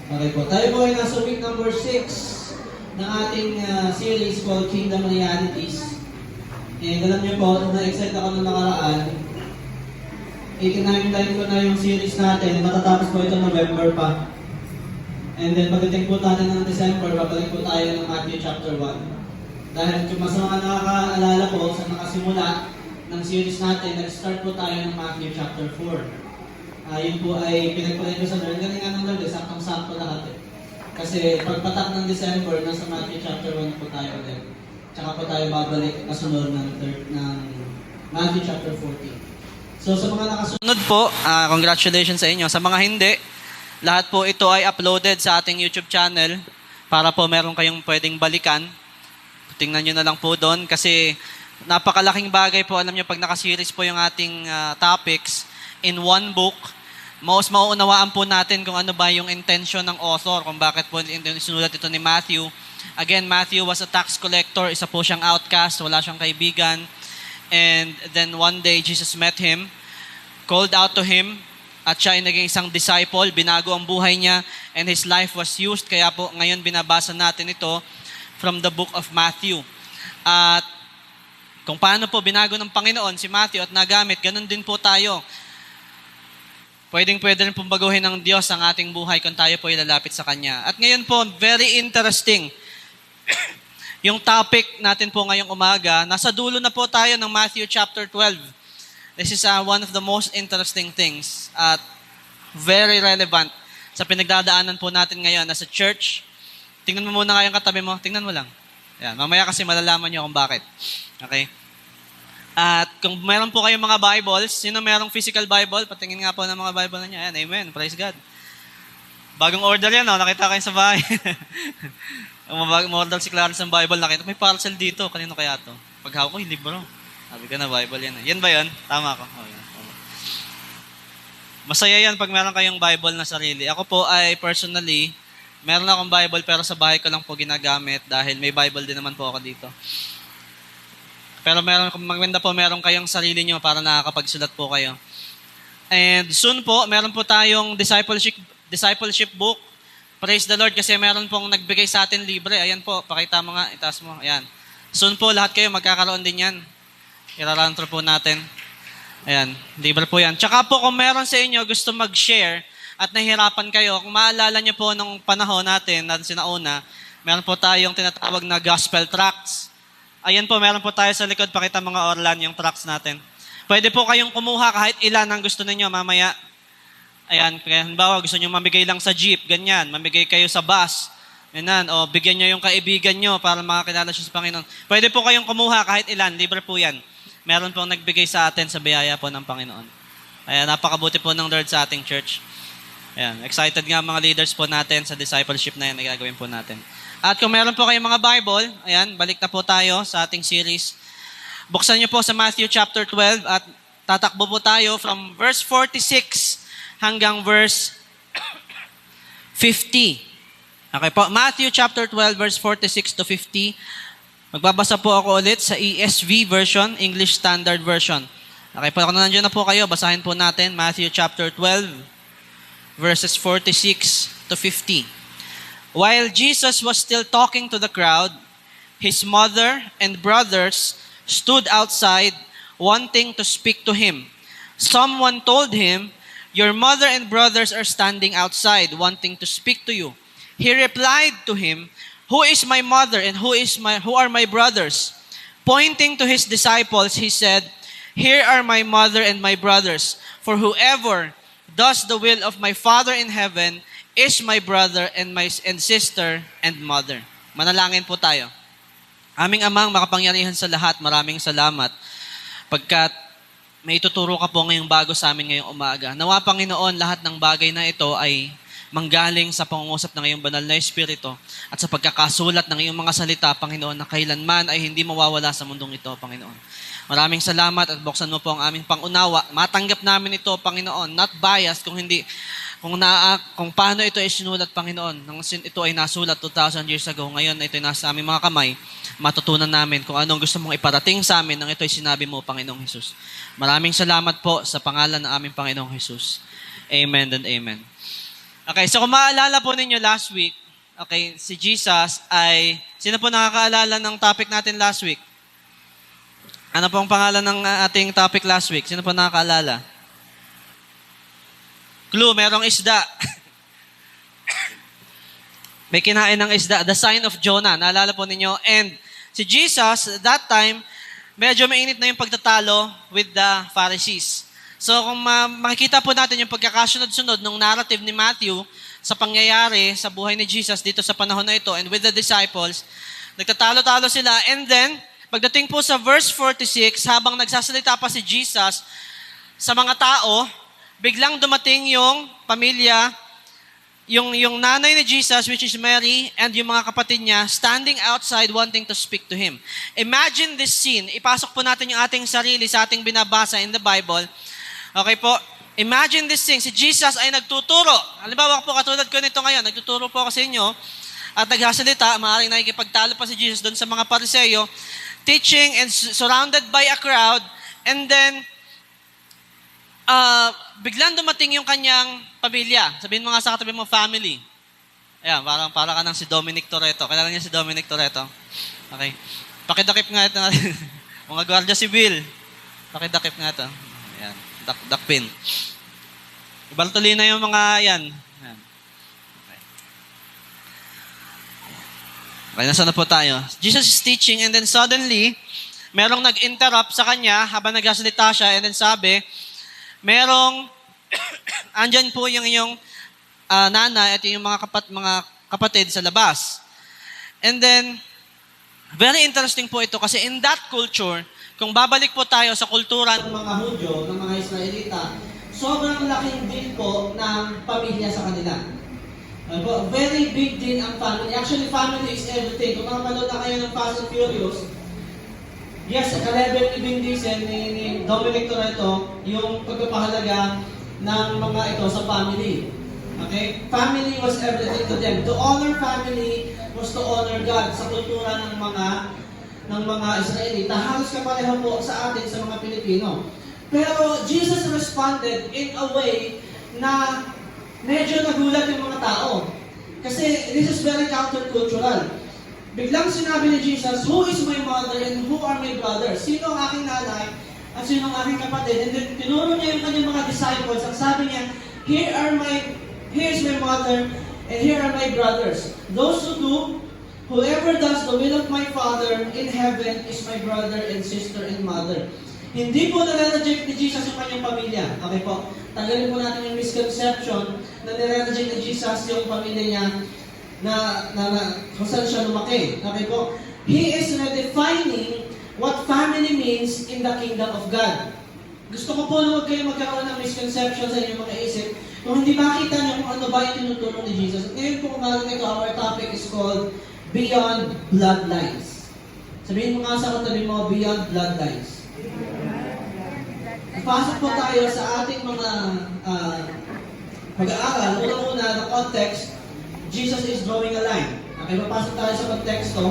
Okay po. Tayo po ay nasa week number 6 ng ating series called Kingdom Realities. And alam niyo po, na-excite ako nung nakaraan. 89 ko na yung series natin. Matatapos po ito November pa. And then pagdating po natin ng December, babalik po tayo ng Matthew chapter 1. Dahil kung sa mga nakakaalala po, sa nakasimula ng series natin, nag-start po tayo ng Matthew chapter 4. Yun po ay pinagpalay ko sa Lord. Galing nga ng Lord, saktong-sakto lahat eh. Kasi pagpatak ng December, nasa Matthew chapter 1 po tayo ulit. Tsaka po tayo babalik kasunod ng Matthew chapter 14. So sa mga nakasunod po, congratulations sa inyo. Sa mga hindi, lahat po ito ay uploaded sa ating YouTube channel para po meron kayong pwedeng balikan. Tingnan nyo na lang po doon kasi napakalaking bagay po. Alam nyo, pag nakaseries po yung ating topics in one book, mas mauunawaan po natin kung ano ba yung intention ng author, kung bakit po sinulat ito ni Matthew. Again, Matthew was a tax collector, isa po siyang outcast, wala siyang kaibigan. And then one day, Jesus met him, called out to him, at siya ay naging isang disciple, binago ang buhay niya, and his life was used. Kaya po ngayon binabasa natin ito from the book of Matthew. At kung paano po binago ng Panginoon si Matthew at nagamit, ganun din po tayo. Pwede rin pong baguhin ng Diyos ang ating buhay kung tayo po ilalapit sa Kanya. At ngayon po, very interesting. Yung topic natin po ngayong umaga, nasa dulo na po tayo ng Matthew chapter 12. This is one of the most interesting things at very relevant sa pinagdadaanan po natin ngayon as a church. Tingnan mo muna kayong katabi mo. Tingnan mo lang. Yan. Mamaya kasi malalaman nyo kung bakit. Okay? At kung meron po kayong mga Bibles, sino merong physical Bible? Patingin nga po ng mga Bible na niya. Ayan, amen. Praise God. Bagong order yan, no? Nakita kayo sa bahay. Umorder si Clarence ng Bible. Nakita, may parcel dito. Kanino kaya to? Paghawak ko, yung libro. Sabi ko na, Bible yan. Yan ba yun? Tama ako. Oh, yan. Masaya yan pag meron kayong Bible na sarili. Ako po ay personally, meron akong Bible pero sa bahay ko lang po ginagamit dahil may Bible din naman po ako dito. Pero maganda po meron kayong sarili nyo para nakakapagsulat po kayo. And soon po, meron po tayong discipleship book. Praise the Lord kasi meron pong nagbigay sa atin libre. Ayan po, pakita mo nga, itaas mo. Ayan. Soon po, lahat kayo magkakaroon din yan. Ira-run po natin. Ayan, libre po yan. Tsaka po kung meron sa inyo gusto mag-share at nahihirapan kayo, kung maalala nyo po nung panahon natin sinauna, meron po tayong tinatawag na gospel tracts. Ayan po, meron po tayo sa likod. Pakita mga Orlan yung tracts natin. Pwede po kayong kumuha kahit ilan ang gusto ninyo mamaya. Ayan, kaya halimbawa gusto nyo mamigay lang sa jeep, ganyan. Mamigay kayo sa bus, ganyan. O bigyan nyo yung kaibigan nyo para makakilala siya sa Panginoon. Pwede po kayong kumuha kahit ilan, libre po yan. Meron pong nagbigay sa atin sa biyaya po ng Panginoon. Ayan, napakabuti po ng Lord sa ating church. Ayan, excited nga mga leaders po natin sa discipleship na yan na gagawin po natin. At kung meron po kayong mga Bible, ayan, balik na po tayo sa ating series. Buksan niyo po sa Matthew chapter 12 at tatakbo po tayo from verse 46 hanggang verse 50. Okay po, Matthew chapter 12 verse 46 to 50. Magbabasa po ako ulit sa ESV version, English Standard Version. Okay po, kung nandiyan na po kayo, basahin po natin Matthew chapter 12 verses 46 to 50. While Jesus was still talking to the crowd, his mother and brothers stood outside wanting to speak to him. Someone told him, "Your mother and brothers are standing outside wanting to speak to you." He replied to him, "Who is my mother and who are my brothers?" Pointing to his disciples, he said, "Here are my mother and my brothers. For whoever does the will of my Father in heaven is my brother and sister and mother." Manalangin po tayo. Aming Amang makapangyarihan sa lahat, maraming salamat. Pagkat may ituturo ka po ngayong bago sa amin ngayong umaga. Nawa Panginoon, lahat ng bagay na ito ay manggaling sa pangungusap ng iyong banal na Espiritu at sa pagkakasulat ng iyong mga salita, Panginoon, na kailanman ay hindi mawawala sa mundong ito, Panginoon. Maraming salamat at buksan mo po ang aming pangunawa. Matanggap namin ito, Panginoon, not biased, kung paano ito ay sinulat, Panginoon. Nang ito ay nasulat 2,000 years ago, ngayon ito ay nasa aming mga kamay, matutunan namin kung anong gusto mong iparating sa amin nang ito ay sinabi mo, Panginoong Jesus. Maraming salamat po sa pangalan ng aming Panginoong Jesus. Amen and amen. Okay, so kung maalala po ninyo last week, okay, si Jesus ay, sino po nakakaalala ng topic natin last week? Ano pong pangalan ng ating topic last week? Sino po nakakaalala? Clue, merong isda. May kinain ng isda, the sign of Jonah, naalala po ninyo? And si Jesus, that time, medyo mainit na yung pagtatalo with the Pharisees. So kung makikita po natin yung pagkakasunod-sunod ng narrative ni Matthew sa pangyayari sa buhay ni Jesus dito sa panahon na ito and with the disciples, nagtatalo-talo sila. And then, pagdating po sa verse 46, habang nagsasalita pa si Jesus sa mga tao, biglang dumating yung pamilya, yung nanay ni Jesus, which is Mary, and yung mga kapatid niya, standing outside wanting to speak to Him. Imagine this scene. Ipasok po natin yung ating sarili sa ating binabasa in the Bible. Okay po? Imagine this thing. Si Jesus ay nagtuturo. Halimbawa po, katulad ko nito ngayon, nagtuturo po ako sa inyo at nagsasalita, maaaring nakikipagtalo pa si Jesus doon sa mga Pariseo, teaching and surrounded by a crowd, and then biglang dumating yung kanyang pamilya. Sabihin mo nga sa katabi mo, family. Ayan, para ka ng si Dominic Toretto. Kailangan niya si Dominic Toretto. Okay. Pakidakip nga ito. Mga Guardia Civil. Pakidakip nga ito. Ayan. Dakpin. Ibaltuloy na yung mga yan. Ayan. Okay. Okay, nasa na po tayo. Jesus is teaching and then suddenly, merong nag-interrupt sa kanya habang nagsasalita siya and then sabi, merong, andyan po yung iyong nanay at yung mga kapatid sa labas. And then, very interesting po ito kasi in that culture, kung babalik po tayo sa kultura ng mga Hudyo, ng mga Israelita, sobrang laking deal po ng pamilya sa kanila. Very big deal ang family. Actually, family is everything. Kung makapanood na kayo ng Fast and Furious, yes, ka-level ni Vin Diesel, ni Dominic Toretto, yung pagpapahalaga ng mga ito sa family. Okay? Family was everything to them. To honor family was to honor God sa kultura ng mga Israelita. Halos kapareho po sa atin sa mga Pilipino. Pero Jesus responded in a way na medyo nagulat yung mga tao. Kasi this is very countercultural. Biglang sinabi ni Jesus, who is my mother and who are my brothers? Sino ang aking nanay at sino ang aking kapatid? And then tinuro niya yung kanyang mga disciples. Ang sabi niya, here's my mother and here are my brothers. Those whoever does the will of my Father in heaven is my brother and sister and mother. Hindi po nare-reject ni Jesus yung kanyang pamilya. Okay po? Tanggalin po natin yung misconception na nire-reject ni Jesus yung pamilya niya na kung saan siya lumaki. Okay po? He is redefining what family means in the kingdom of God. Gusto ko po na huwag kayo magkaroon ng misconception sa inyong mga isip kung hindi makita niyo kung ano ba yung tinuturo ni Jesus. At ngayon po umaga nito, our topic is called Beyond Bloodlines. Sabihin mo nga sa katabi mo, Beyond Bloodlines. Pasok po tayo sa ating mga pag-aaral. Una-una, the context, Jesus is drawing a line. Okay, papasok tayo sa konteksto.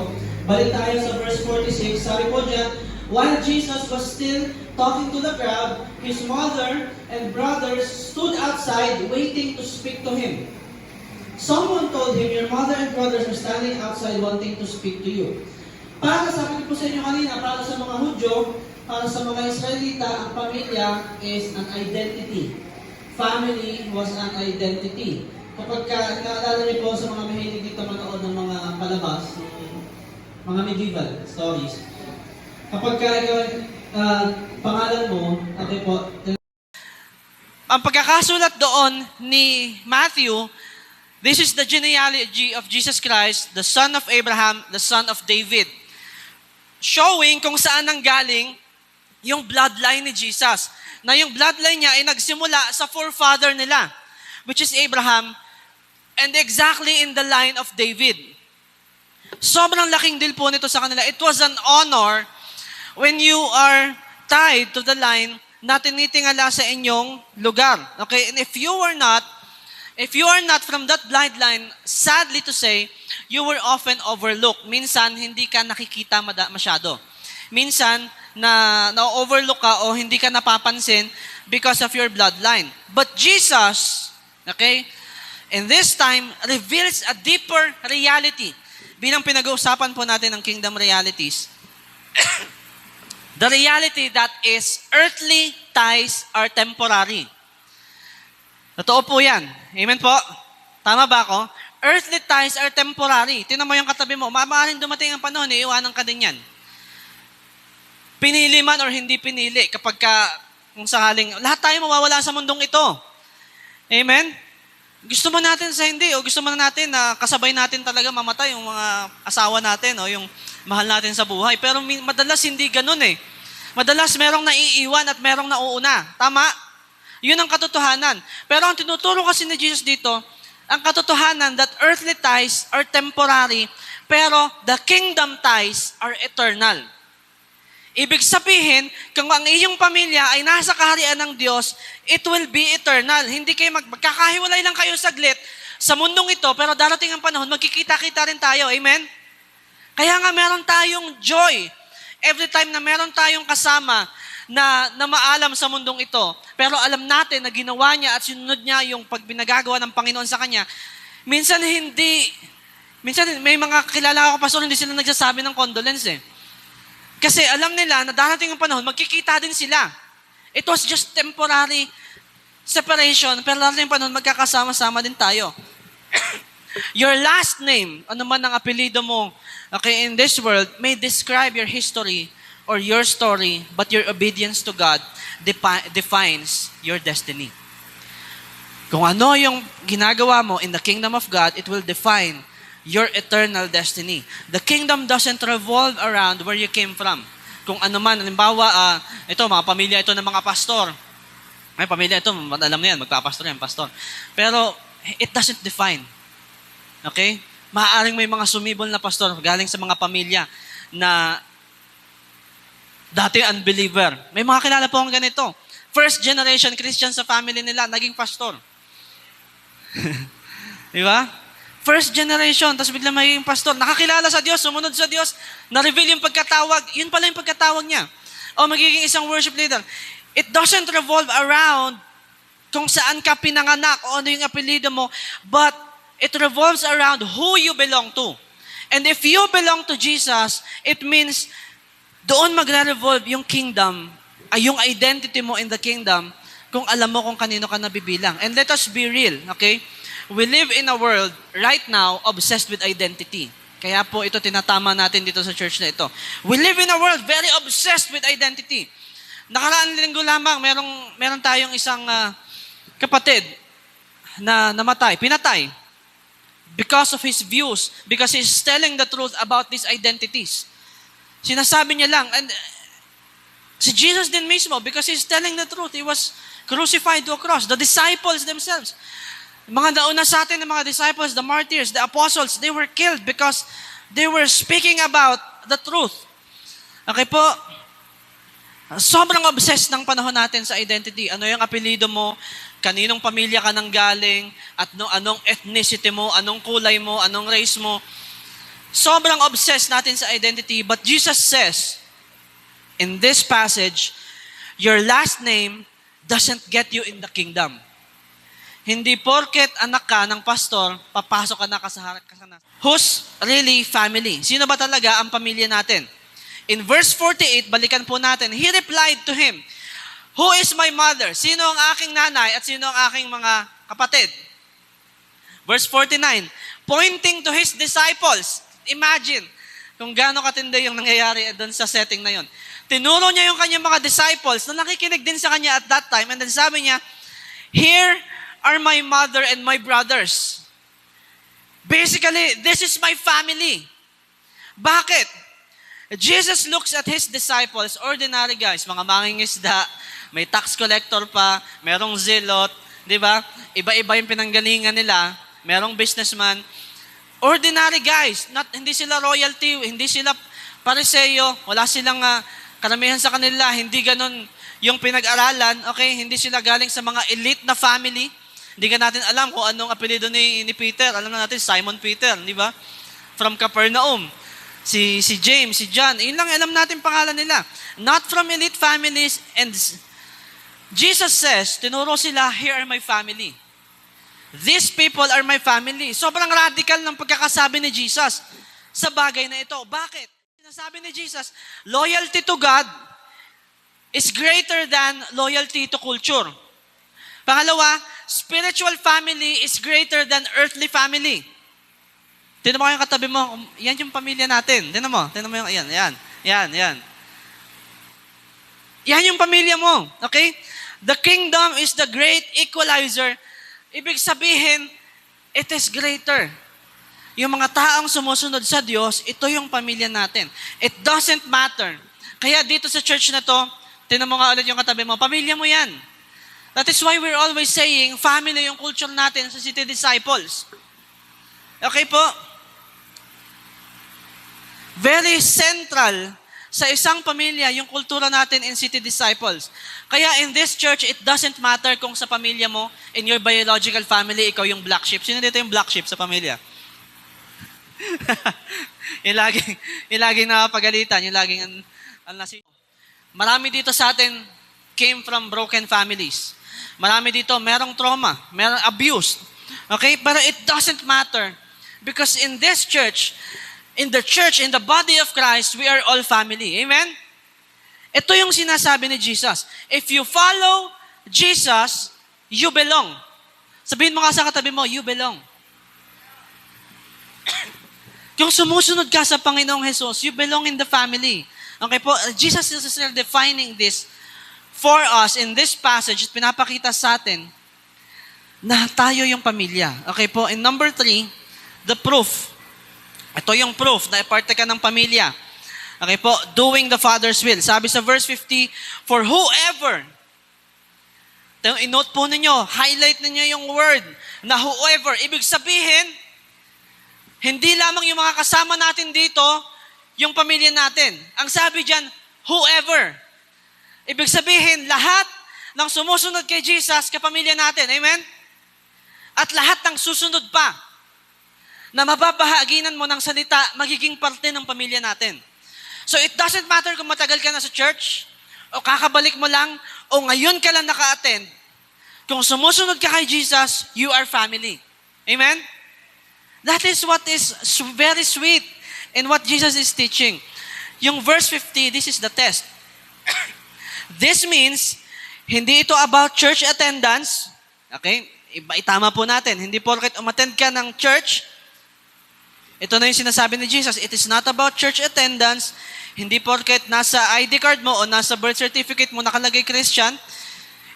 Balik tayo sa verse 46. Sabi po dyan, while Jesus was still talking to the crowd, his mother and brothers stood outside waiting to speak to him. Someone told him, your mother and brothers are standing outside wanting to speak to you. Para sabi ko sa inyo kanina, para sa mga Hudyo, para sa mga Israelita, ang pamilya is an identity. Family was an identity. Kapag naalala niyo po sa mga mahilig dito manood ng mga palabas, mga medieval stories, kapag pangalan mo, okay po, ang pagkakasulat doon ni Matthew, this is the genealogy of Jesus Christ, the son of Abraham, the son of David. Showing kung saan nanggaling yung bloodline ni Jesus. Na yung bloodline niya ay nagsimula sa forefather nila, which is Abraham, and exactly in the line of David. Sobrang laking deal po nito sa kanila. It was an honor when you are tied to the line na tinitingala sa inyong lugar. Okay? And if you are not from that bloodline, sadly to say, you were often overlooked. Minsan, hindi ka nakikita masyado. Minsan, na-overlook ka o hindi ka napapansin because of your bloodline. But Jesus, okay, And this time reveals a deeper reality. Bilang pinag-uusapan po natin ng kingdom realities, the reality that is earthly ties are temporary. Totoo po yan. Amen po? Tama ba ako? Earthly ties are temporary. Tingnan mo yung katabi mo. Maaaring dumating ang panahon, iiwanan ka din yan. Pinili man or hindi pinili, kung sakaling, lahat tayo mawawala sa mundong ito. Amen? Gusto mo natin sa hindi, o gusto mo natin na kasabay natin talaga mamatay yung mga asawa natin, o yung mahal natin sa buhay. Pero madalas hindi ganun eh. Madalas merong naiiwan at merong nauuna. Tama? Yun ang katotohanan. Pero ang tinuturo kasi ni Jesus dito, ang katotohanan that earthly ties are temporary, pero the kingdom ties are eternal. Ibig sabihin, kung ang iyong pamilya ay nasa kaharian ng Diyos, it will be eternal. Hindi kayo magkakahiwalay lang kayo saglit sa mundong ito, pero darating ang panahon, magkikita-kita rin tayo. Amen? Kaya nga meron tayong joy. Every time na meron tayong kasama na maalam sa mundong ito, pero alam natin na ginawa niya at sinunod niya yung pagbinagagawa ng Panginoon sa kanya, minsan may mga kilala ako, pastor, hindi sila nagsasabi ng condolence eh. Kasi alam nila na darating ang panahon, magkikita din sila. It was just temporary separation, pero darating ang panahon, magkakasama-sama din tayo. Your last name, ano man ang apelido mo, okay, in this world, may describe your history or your story, but your obedience to God defines your destiny. Kung ano yung ginagawa mo in the kingdom of God, it will define your eternal destiny. The kingdom doesn't revolve around where you came from. Kung ano man, halimbawa, ito, mga pamilya ito ng mga pastor. Ay, pamilya ito, alam na yan, magpapastor yan, pastor. Pero, it doesn't define. Okay? Maaaring may mga sumibol na pastor galing sa mga pamilya na dati unbeliever. May mga kilala po akong ganito. First generation Christian sa family nila, naging pastor. Di ba? First generation, tapos bigla magiging pastor. Nakakilala sa Diyos, sumunod sa Diyos, na-reveal yung pagkatawag. Yun pala yung pagkatawag niya. O magiging isang worship leader. It doesn't revolve around kung saan ka pinanganak o ano yung apelido mo, but it revolves around who you belong to. And if you belong to Jesus, it means doon magre-revolve yung kingdom, ay yung identity mo in the kingdom, kung alam mo kung kanino ka nabibilang. And let us be real, okay? We live in a world right now obsessed with identity. Kaya po ito tinatama natin dito sa church na ito. We live in a world very obsessed with identity. Nakaraan linggo lamang, meron tayong isang kapatid na namatay, pinatay, because of his views, because he's telling the truth about these identities. Sinasabi niya lang, and si Jesus din mismo, because he's telling the truth, he was crucified to a cross. The disciples themselves, mga nauna sa atin ng mga disciples, the martyrs, the apostles, they were killed because they were speaking about the truth. Okay po? Sobrang obsessed ng panahon natin sa identity. Ano yung apelido mo? Kaninong pamilya ka nang galing? At anong ethnicity mo? Anong kulay mo? Anong race mo? Sobrang obsessed natin sa identity. But Jesus says, in this passage, your last name doesn't get you in the kingdom. Hindi porket anak ka ng pastor, papasok ka na kasaharap ka na. Who's really family? Sino ba talaga ang pamilya natin? In verse 48, balikan po natin, he replied to him, who is my mother? Sino ang aking nanay at sino ang aking mga kapatid? Verse 49, pointing to his disciples. Imagine kung gaano katindi yung nangyayari doon sa setting na yon. Tinuro niya yung kanyang mga disciples na nakikinig din sa kanya at that time, and then sabi niya, here are my mother and my brothers. Basically, this is my family. Bakit? Jesus looks at his disciples, ordinary guys, mga mangingisda, may tax collector pa, merong zealot, di ba? Iba-iba yung pinanggalingan nila, merong businessman. Ordinary guys, hindi sila royalty, hindi sila pariseyo, wala silang karamihan sa kanila, hindi ganun yung pinag-aralan, okay? Hindi sila galing sa mga elite na family. Hindi ka natin alam kung anong apelido ni Peter. Alam na natin, Simon Peter, di ba? From Capernaum. Si James, si John. Yun lang alam natin pangalan nila. Not from elite families. And Jesus says, tinuro sila, here are my family. These people are my family. Sobrang radical ng pagkakasabi ni Jesus sa bagay na ito. Bakit? Sinasabi ni Jesus, loyalty to God is greater than loyalty to culture. Pangalawa, spiritual family is greater than earthly family. Tignan mo yung katabi mo, yan yung pamilya natin. Tignan mo yung, yan. Yan yung pamilya mo. Okay? The kingdom is the great equalizer. Ibig sabihin, it is greater. Yung mga taong sumusunod sa Diyos, ito yung pamilya natin. It doesn't matter. Kaya dito sa church na to, tignan mo nga ulit yung katabi mo, pamilya mo yan. That is why we're always saying, family yung culture natin sa City Disciples. Okay po? Very central sa isang pamilya yung kultura natin in City Disciples. Kaya in this church, it doesn't matter kung sa pamilya mo, in your biological family, ikaw yung black sheep. Sino dito yung black sheep sa pamilya? yung laging nakapagalitan, yung laging marami dito sa atin came from broken families. Marami dito merong trauma, merong abuse. Okay? But it doesn't matter because in this church, in the body of Christ, we are all family. Amen? Ito yung sinasabi ni Jesus. If you follow Jesus, you belong. Sabihin mo nga sa katabi mo, you belong. Kung sumusunod ka sa Panginoong Jesus, you belong in the family. Okay po? Jesus is defining this for us in this passage. Pinapakita sa atin na tayo yung pamilya. Okay po? In number 3, the proof. Ito yung proof na parte ka ng pamilya. Okay po? Doing the Father's will. Sabi sa verse 50, for whoever, i-note po ninyo, highlight ninyo yung word na whoever. Ibig sabihin, hindi lamang yung mga kasama natin dito, yung pamilya natin. Ang sabi dyan, whoever. Ibig sabihin, lahat ng sumusunod kay Jesus, kapamilya natin. Amen? At lahat ng susunod pa na mababahaginan mo ng salita, magiging parte ng pamilya natin. So it doesn't matter kung matagal ka na sa church, o kakabalik mo lang, o ngayon ka lang naka-attend. Kung sumusunod ka kay Jesus, you are family. Amen? That is what is very sweet in what Jesus is teaching. Yung verse 50, this is the test. This means, hindi ito about church attendance. Okay? Itama po natin. Hindi porket umattend ka ng church, ito na yung sinasabi ni Jesus. It is not about church attendance. Hindi porket nasa ID card mo o nasa birth certificate mo nakalagay Christian.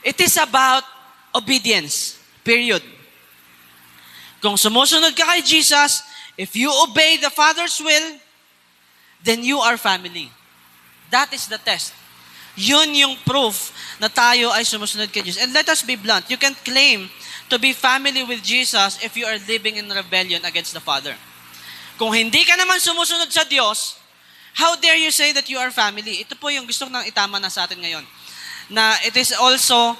It is about obedience. Period. Kung sumusunod ka kay Jesus, if you obey the Father's will, then you are family. That is the test. Yun yung proof na tayo ay sumusunod kay Jesus. And let us be blunt. You can claim to be family with Jesus if you are living in rebellion against the Father. Kung hindi ka naman sumusunod sa Diyos, how dare you say that you are family? Ito po yung gusto nang itama na sa atin ngayon. Na it is also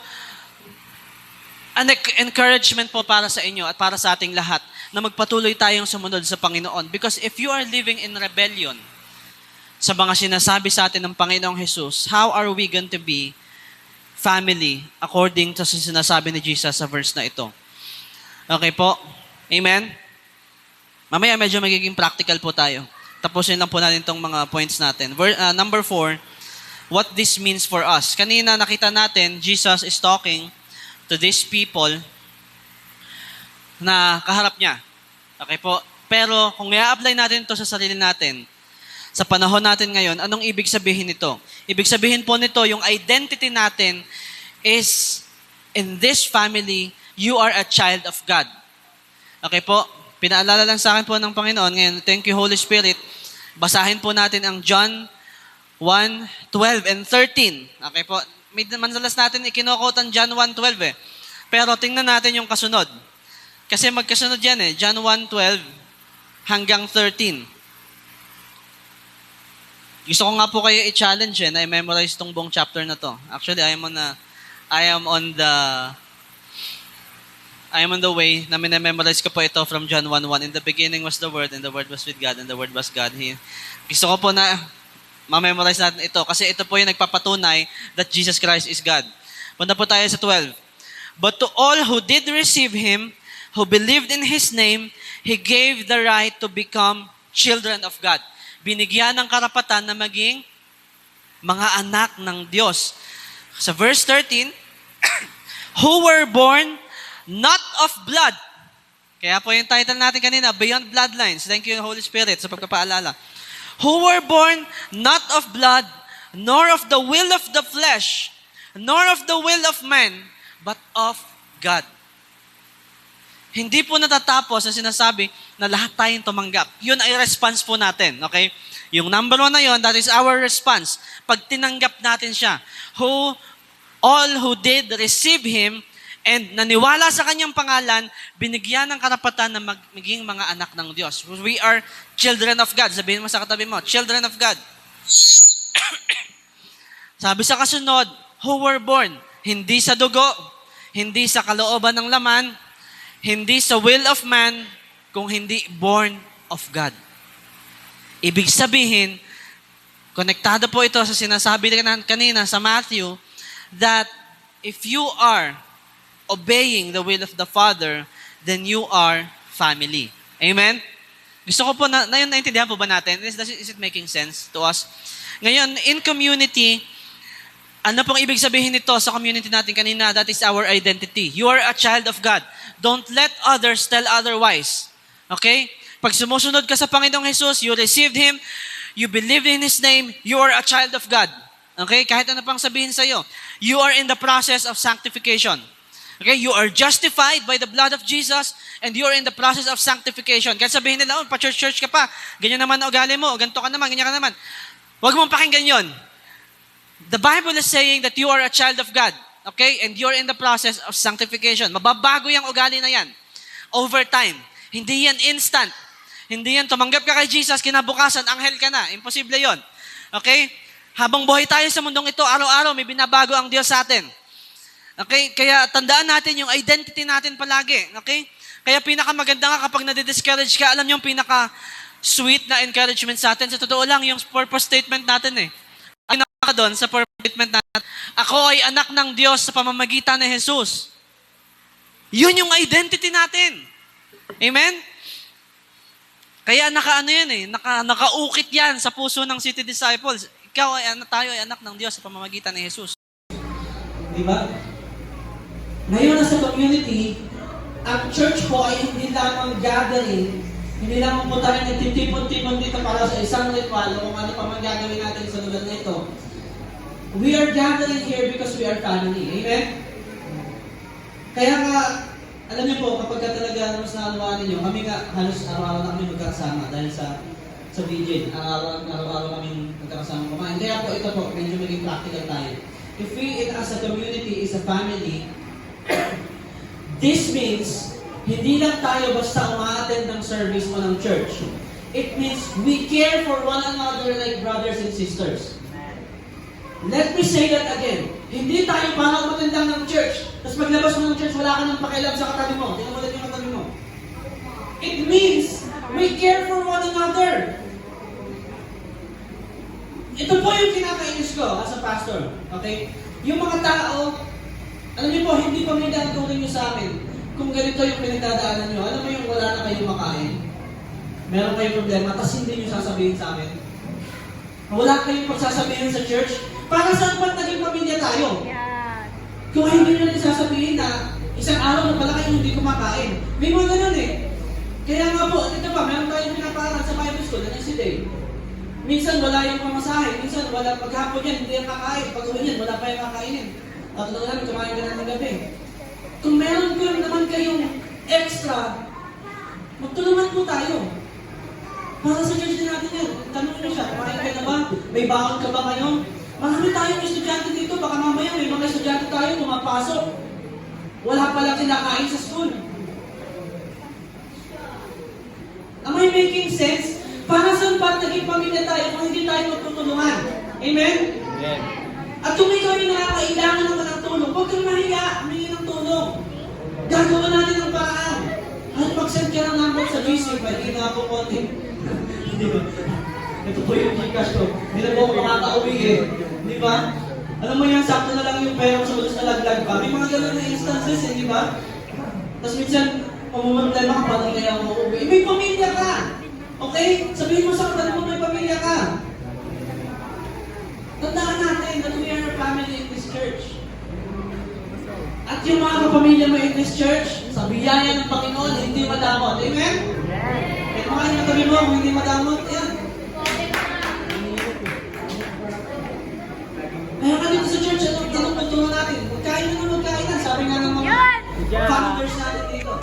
an encouragement po para sa inyo at para sa ating lahat na magpatuloy tayong sumunod sa Panginoon. Because if you are living in rebellion sa mga sinasabi sa atin ng Panginoong Jesus, how are we going to be family according to sinasabi ni Jesus sa verse na ito? Okay po? Amen? Mamaya medyo magiging practical po tayo. Tapusin lang po natin itong mga points natin. Number 4, what this means for us. Kanina nakita natin, Jesus is talking to these people na kaharap niya. Okay po? Pero kung i-apply natin ito sa sarili natin, sa panahon natin ngayon, anong ibig sabihin nito? Ibig sabihin po nito, yung identity natin is, in this family, you are a child of God. Okay po? Pinaalala lang sa akin po ng Panginoon. Ngayon, thank you Holy Spirit. Basahin po natin ang John 1:12 and 13. Okay po? Madalas natin ikinokot ang John 1:12 eh. Pero tingnan natin yung kasunod. Kasi magkasunod yan eh. John 1:12 hanggang 13. Gusto ko nga po kayo i-challenge na i-memorize tong buong chapter na to. Actually, I am on the way na minamemorize ko po ito from John 1:1. In the beginning was the Word, and the Word was with God, and the Word was God. Gusto ko po na ma-memorize natin ito kasi ito po yung nagpapatunay that Jesus Christ is God. Punta po tayo sa 12. But to all who did receive Him, who believed in His name, He gave the right to become children of God. Binigyan ng karapatan na maging mga anak ng Diyos. Sa verse 13, who were born not of blood. Kaya po yung title natin kanina, Beyond Bloodlines. Thank you, Holy Spirit, sa pagpapaalala. Who were born not of blood, nor of the will of the flesh, nor of the will of man, but of God. Hindi po natatapos ang sinasabi na lahat tayong tumanggap. Yun ay response po natin, okay? Yung number 1 na yun, that is our response. Pag tinanggap natin siya, all who did receive Him, and naniwala sa kanyang pangalan, binigyan ng karapatan na maging mga anak ng Diyos. We are children of God. Sabihin mo sa katabi mo, children of God. Sabi sa kasunod, who were born, hindi sa dugo, hindi sa kalooban ng laman, hindi sa will of man, kung hindi born of God. Ibig sabihin, konektado po ito sa sinasabi kanina sa Matthew, that if you are obeying the will of the Father, then you are family. Amen? Gusto ko po naintindihan po ba natin? Is it making sense to us? Ngayon, in community, ano pong ibig sabihin nito sa community natin kanina? That is our identity. You are a child of God. Don't let others tell otherwise. Okay? Pag sumusunod ka sa Panginoong Jesus, you received Him, you believe in His name, you are a child of God. Okay? Kahit ano pang sabihin sa'yo, you are in the process of sanctification. Okay, you are justified by the blood of Jesus and you are in the process of sanctification. Kaya sabihin nila, pa-church ka pa, ganyan naman ang ugali mo, ganito ka naman, ganyan ka naman. Huwag mong pakinggan yun. The Bible is saying that you are a child of God, okay, and you are in the process of sanctification. Mababago yung ugali na yan over time. Hindi yan instant. Hindi yan, tumanggap ka kay Jesus, kinabukasan, anghel ka na. Imposible yon. Okay? Habang buhay tayo sa mundong ito, araw-araw may binabago ang Diyos sa atin. Okay? Kaya tandaan natin yung identity natin palagi. Okay? Kaya pinakamaganda nga kapag nade-discourage ka, alam niyo yung pinaka-sweet na encouragement sa atin. Sa totoo lang, yung purpose statement natin eh. Ang pinaka doon sa purpose statement natin, ako ay anak ng Diyos sa pamamagitan ni Jesus. Yun yung identity natin. Amen? Kaya nakaukit yan sa puso ng City Disciples. Tayo ay anak ng Diyos sa pamamagitan ni Jesus. Di ba? Ngayon na sa community, ang church po ay hindi lamang gathering, hindi lamang po tayo nagtitipon-tipon dito para sa isang ritual o kung ano pa man gagawin natin sa lugar na ito. We are gathering here because we are family. Amen? Kaya nga, alam niyo po, kapag talaga mas naanuan ninyo, kami nga halos araw-araw na kami magkakasama dahil sa DJ. Araw-araw kami magkakasama kumain. Kaya po ito po, medyo maging practical tayo. If we as a community, is a family, this means, hindi lang tayo basta umaattend ng service o ng church. It means we care for one another like brothers and sisters. Let me say that again. Hindi tayo para umatendang ng church, tapos paglabas mo ng church, wala ka nang pakialam sa katabi mo. Tinamulat yung katabi mo. It means we care for one another. Ito po yung kinakainis ko as a pastor. Okay? Yung mga tao, alam niyo po, hindi pa may turing nyo sa amin. Kung ganito yung pinagdadaanan nyo, alam mo yung wala na kayong makain. Meron kayong problema, tapos hindi nyo sasabihin sa amin. Wala kayong pagsasabihin sa church. Para saan ba't naging pamilya tayo? Kung hindi nyo rin sasabihin na isang araw na pala kayong hindi kumakain. May mga ganun eh. Kaya nga po, ito pa, meron tayong pinapaaral sa Bible School, na si Dave. Minsan wala yung pamasahe, minsan wala paghapon yan, hindi yung kakain. Pag uwi yan, wala pa yung kakainin. At ito namin, kumain ka natin gabi. Kung meron ko naman kayong extra, magtulungan po tayo. Para sa church din natin yan. Tanong nyo siya, kumain kayo na ba? May baon ka ba ngayon? Marami tayong estudyante dito, baka mamaya may mga estudyante tayo pumapasok. Wala pala kinakain sa school. Am I making sense? Para saan ba naging pamilya tayo kung hindi tayo magtutulungan? Amen? Amen. At kung ikaw yung nakakailangan naman ng tulong, huwag kang mahiya, humingi ng tulong. Gagawa natin ang paraan. At mag-send ka ng number sa GC, pwede na ako konti. Di ba? Ito po yung Gcash ko. Hindi na po ako makaka-uwi eh. Di ba? Alam mo yan, sakto na lang yung pera sa ulos na laglag pa. May mga ganun na instances eh, di ba? Tapos minsan, mamumproblema ka, paano kaya ako uuwi? May pamilya ka! Okay? Sabihin mo sa kapatid mo, may pamilya ka. Tandaan natin that we are a family in this church. At yung mga kapamilya mo in this church, sa biyaya ng Panginoon, hindi madamot. Amen? Kaya mga yung tabi mo, kung hindi madamot, yan. Kaya ka dito sa church, anong pagtulong natin? Magkain na. Sabi nga ng mga founders natin dito.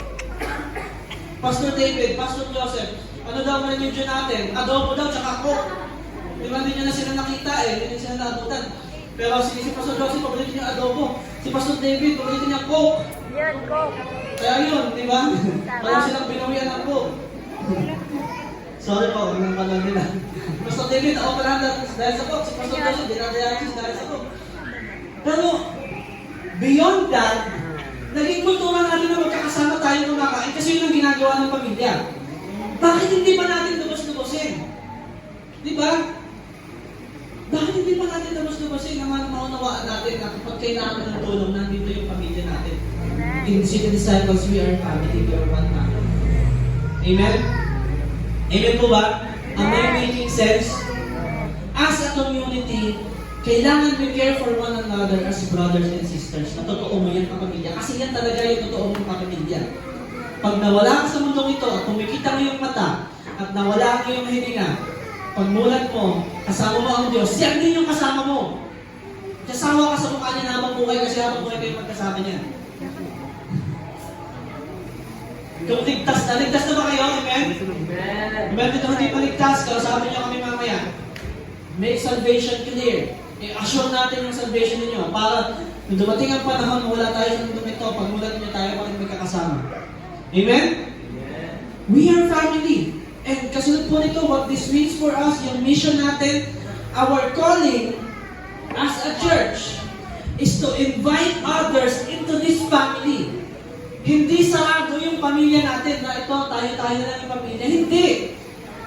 Pastor David, Pastor Joseph, ano daw menu natin? Adobo daw, tsaka coke. Di ba, hindi nyo na sila nakita hindi nyo sila naabutan. Pero si Pastor Joseph, paborito niya adobo. Si Pastor David, paborito niya coke. Yan, go. Kaya yun, di ba? Parang silang binawian ng coke. Sorry po, huwag nang panood nila. Pastor David, na-operahan dahil sa coke. Si Pastor Joseph, dinadialysis dahil sa coke. Pero, beyond that, naging kultura natin na magkakasama tayo kumakain kasi yun ang ginagawa ng pamilya. Bakit hindi pa natin lubos-lubosin? Di ba? Bakit hindi pa natin lubos-lubosin ang maunawaan natin na kapag kailangan ng tulong, nandito yung pamilya natin. In City Disciples, we are family, we are one family. Amen? Amen po ba? Am I making sense? As a community, kailangan we care for one another as brothers and sisters. Na totoo mo yan kapamilya. Kasi yan talaga yung totoo mong kapamilya. Pag nawala ka sa mundong ito at kumikita mo yung mata at nawala ka yung hininga, pagmulat mo, kasama mo ang Diyos, yan din yung kasama mo. Kasawa ka sa mukha niya na habang buhay kasi habang buhay kayo magkasama niya. Kung ligtas na ba kayo? Amen? Amen? Dito hindi pa ligtas, pero sabi niyo kami mamaya, make salvation clear. I-assure natin yung salvation ninyo para kung dumating ang panahon, wala tayo sa mundong ito, pagmulat niyo tayo pa rin magkakasama. Amen? We are family. And kasunod po nito, what this means for us, yung mission natin, our calling as a church is to invite others into this family. Hindi sarado yung pamilya natin na ito, tayo na lang yung pamilya. Hindi.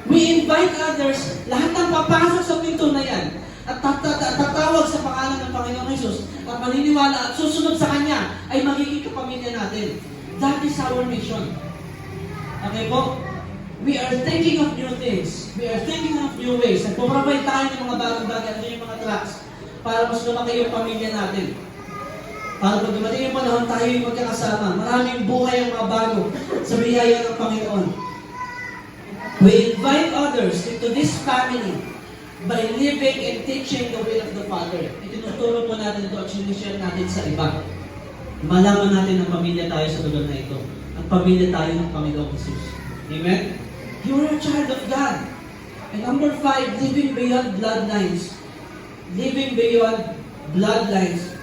We invite others, lahat ng papasok sa pinto na yan, at tatawag sa pangalan ng Panginoong Jesus, at maniniwala at susunod sa Kanya, ay magiging kapamilya natin. That is our mission. Okay po? We are thinking of new things. We are thinking of new ways. Nagpo-provide tayo ng mga bagong bagay at yung mga tracks para mas lumaki yung pamilya natin. Para pag dumating yung panahon, tayo yung magkakasama. Maraming buhay ang mga bago sa biyaya ng Panginoon. We invite others into this family by living and teaching the will of the Father. Itinuturo po natin ito at sinishare natin sa iba. Malaman natin ang pamilya tayo sa lugar na ito. Ang pamilya tayo ng Panginoong Jesus. Amen? You are a child of God. And number 5, living beyond bloodlines. Living beyond bloodlines.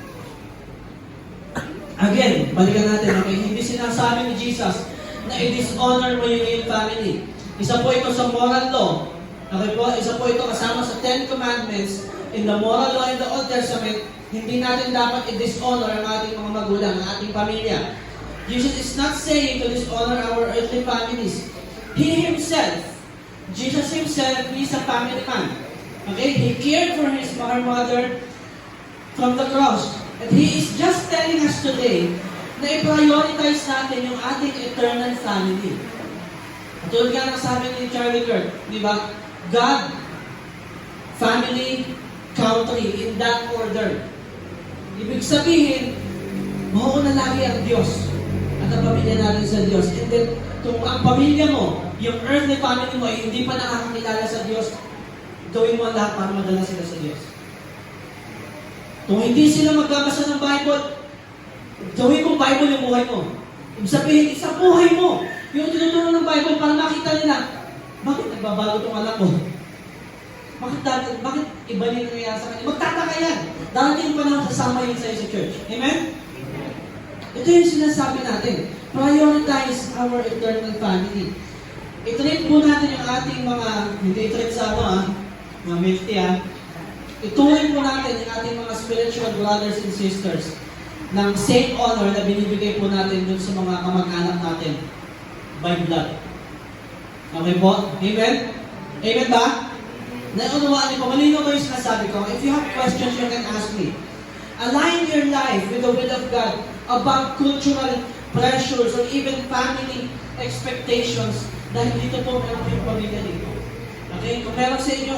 Again, balikan natin, okay? Hindi sinasabi ni Jesus na i-dishonor mo yung iyong family. Isa po ito sa moral law. Okay po? Isa po ito kasama sa 10 Commandments. In the moral law in the Old Testament, hindi natin dapat i-dishonor ang ating mga magulang, ang ating pamilya. Jesus is not saying to dishonor our earthly families. He himself, Jesus himself, is a family man. Okay? He cared for her mother from the cross. And He is just telling us today na i-prioritize natin yung ating eternal family. At tulad nga ng sabi ni Charlie Kirk, di ba? God, family, country, in that order. Ibig sabihin, mauuna lagi ang Diyos at ang pamilya natin sa Diyos. And then, kung ang pamilya mo, yung earthly family mo ay hindi pa nakakakilala sa Diyos, gawin mo ang lahat para madala sila sa Diyos. Kung hindi sila magbabasa ng Bible, gawin mong Bible yung buhay mo. Ibig sabihin, isang buhay mo, yung tinuturo ng Bible para makita nila, bakit nagbabago itong anak ko? Bakit iba din nangyayari sa kanya? Magtataka yan. Darating pa lang sasama yun sa'yo sa church. Amen? Ito yung sinasabi natin. Prioritize our eternal family. I-treat po natin yung ating mga, hindi i-treat sa mga milky ituloy po natin yung ating mga spiritual brothers and sisters ng same honor na binibigay po natin dun sa mga kamag-anak natin by blood. Okay po? Amen? Amen ba? Naunawaan niyo po, malino ko yung sinasabi ko. If you have questions, you can ask me. Align your life with the will of God about cultural pressures, or even family expectations dahil dito po meron kayong pamilya dito. Okay? Kung meron sa inyo,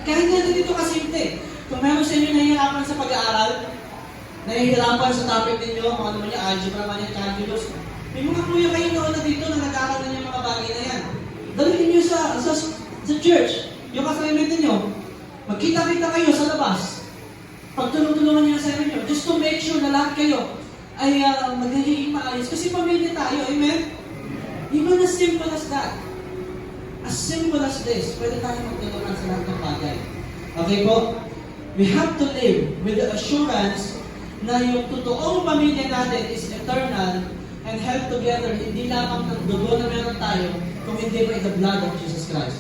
kahit nga dito kasimple, kung meron sa inyo nahihirapan sa pag-aaral, nahihirapan sa topic ninyo, kung ano man yung algebra man yung calculus, may mga kuya kayo noon na dito na nag-aaral na yung mga bagay na yan. Dalhin niyo sa church, yung assignment ninyo, magkita-kita kayo sa labas. Pagtulong-tulungan niyo sa inyo, just to make sure na lahat kayo ay magiging maayos. Kasi pamilya tayo, amen? Even as simple as that. As simple as this, pwede tayo magtulungan sa lahat ng bagay. Okay po? We have to live with the assurance na yung totoong pamilya natin is eternal and held together hindi lamang ng dugo na meron tayo, kung hindi by the blood of Jesus Christ.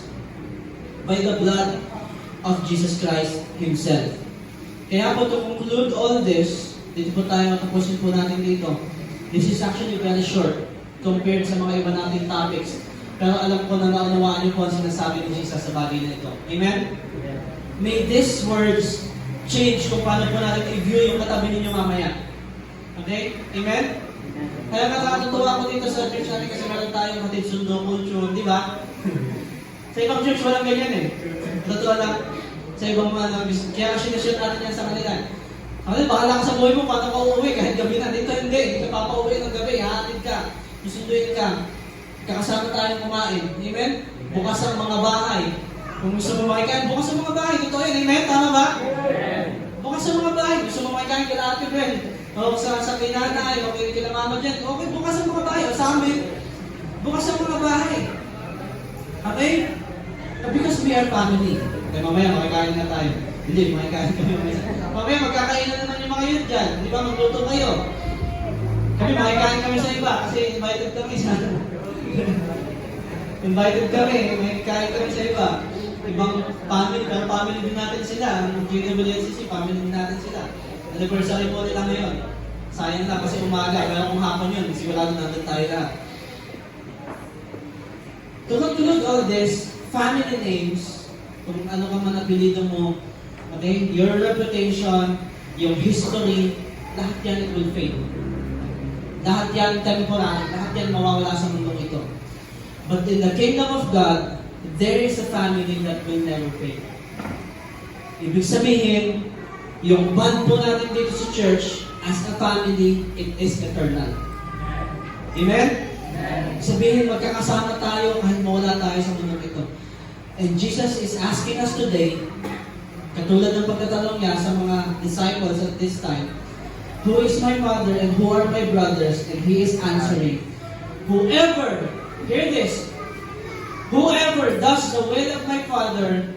By the blood of Jesus Christ Himself. Kaya po to conclude all this, dito po tayo tapusin po natin dito. This is actually very short compared sa mga iba nating topics. Pero alam ko na naunawaan niyo po ang sinasabi ni Jesus sa bagay na ito. Amen? May these words change kung paano po natin i-view yung katabi ninyo mamaya. Okay? Amen? Kaya nakakatutuwa ko dito sa church natin kasi meron tayong hatid sundo culture, di ba? Sa ibang church walang ganyan eh. Totoo lang. Sa ibang mga kaya sinashare natin yan sa kanila. Kasi bahala ka sa buhay mo, paano ka uuwi kahit gabi na. Dito hindi ka papauwi ng gabi, hahatid ka, susunduin ka. Kakasama tayong kumain. Amen? Bukas ang mga bahay. Kung gusto mo makikain, bukas ang mga bahay. Totoo yun. Amen? Tama ba? Bukas ang mga bahay. Gusto mo makikain kila Ate Bel. O sa kay nanay, o kila mama dyan. Okay, bukas ang mga bahay. O sa amin, bukas ang mga bahay. Okay? Because we are family. Okay, mamaya makikain na tayo. Hindi, makikain kami mamaya. Mamaya magkakain na naman yung mga yun dyan. Di ba? Magluto kayo. Kami makikain kami sa iba kasi invited kami sa invited kami, makikain kami sa iba. Ibang family, pero family din natin sila. Ang GWSCC, family din natin sila. Anniversary po nila ngayon. Sayang lang kasi umaga, pero kung hapon yun, sigurado natin tayo lahat. To conclude all this, family names, kung ano ka man apelido mo, okay, your reputation, yung history, lahat yan it will fade. Lahat yan temporary, lahat yan mawawala sa mundong ito. But in the kingdom of God, there is a family that will never fade. Ibig sabihin, yung bond po natin dito sa church, as a family, it is eternal. Amen? Sabihin, magkakasama tayo kahit mawala tayo sa mundong ito. And Jesus is asking us today, katulad ng pagtatanong niya sa mga disciples at this time, who is my mother and who are my brothers? And He is answering, whoever, hear this, whoever does the will of my Father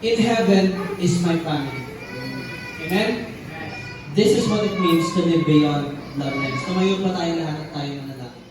in heaven is my family. Amen? This is what it means to live beyond love lines. Tumayo pa tayo lahat at tayo manalangin.